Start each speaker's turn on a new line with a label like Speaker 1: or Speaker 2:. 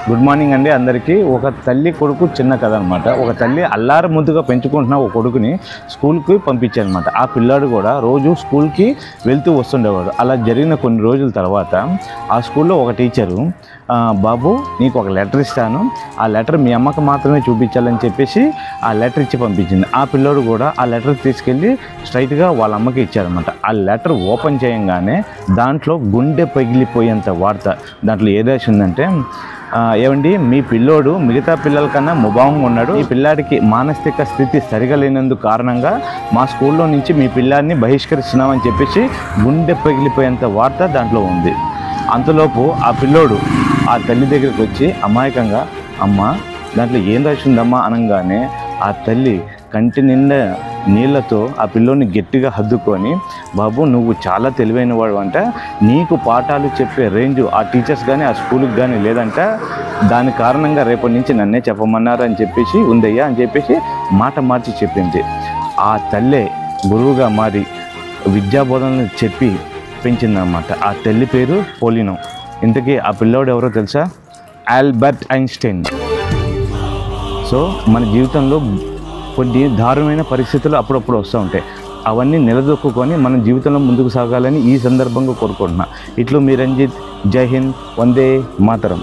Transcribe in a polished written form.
Speaker 1: Good morning అండి అందరికీ. ఒక తల్లి కొడుకు చిన్న కథ అనమాట. ఒక తల్లి అల్లారు ముద్దుగా పెంచుకుంటున్న ఒక కొడుకుని స్కూల్కి పంపించారనమాట. ఆ పిల్లాడు కూడా రోజు స్కూల్కి వెళ్తూ వస్తుండేవాడు. అలా జరిగిన కొన్ని రోజుల తర్వాత ఆ స్కూల్లో ఒక టీచరు, బాబు నీకు ఒక లెటర్ ఇస్తాను, ఆ లెటర్ మీ అమ్మకు మాత్రమే చూపించాలని చెప్పేసి ఆ లెటర్ ఇచ్చి పంపించింది. ఆ పిల్లోడు కూడా ఆ లెటర్ తీసుకెళ్ళి స్ట్రైట్గా వాళ్ళ అమ్మకి ఇచ్చారనమాట. ఆ లెటర్ ఓపెన్ చేయంగానే దాంట్లో గుండె పగిలిపోయేంత వార్త. దాంట్లో ఏ రాసి ఉందంటే, ఏమండి మీ పిల్లోడు మిగతా పిల్లల కన్నా ముభావంగా ఉన్నాడు, ఈ పిల్లాడికి మానసిక స్థితి సరిగా లేనందుకు కారణంగా మా స్కూల్లో నుంచి మీ పిల్లాడిని బహిష్కరిస్తున్నామని చెప్పేసి గుండె పగిలిపోయేంత వార్త దాంట్లో ఉంది. అంతలోపు ఆ పిల్లోడు ఆ తల్లి దగ్గరికి వచ్చి అమాయకంగా, అమ్మ దాంట్లో ఏం రాసి ఉందమ్మా అనగానే ఆ తల్లి కంటి నిండా నీళ్లతో ఆ పిల్లోని గట్టిగా హద్దుకొని, బాబు నువ్వు చాలా తెలివైన వాడు అంట, నీకు పాఠాలు చెప్పే రేంజ్ ఆ టీచర్స్ కానీ ఆ స్కూల్కి కానీ లేదంట, దాని కారణంగా రేపటి నుంచి నన్నే చెప్పమన్నారు అని చెప్పేసి ఉందయ్యా అని చెప్పేసి మాట మార్చి చెప్పింది. ఆ తల్లే గురువుగా మారి విద్యాబోధనలు చెప్పి పెంచిందన్నమాట. ఆ తల్లి పేరు పోలినో. ఇంతకీ ఆ పిల్లోడు ఎవరో తెలుసా? Albert Einstein. సో మన జీవితంలో కొన్ని దారుణమైన పరిస్థితులు అప్పుడప్పుడు వస్తూ ఉంటాయి. అవన్నీ నిలదొక్కుని మన జీవితంలో ముందుకు సాగాలని ఈ సందర్భంగా కోరుకుంటున్నా. ఇట్లు మీ రంజిత్. జై హింద్. వందే మాతరం.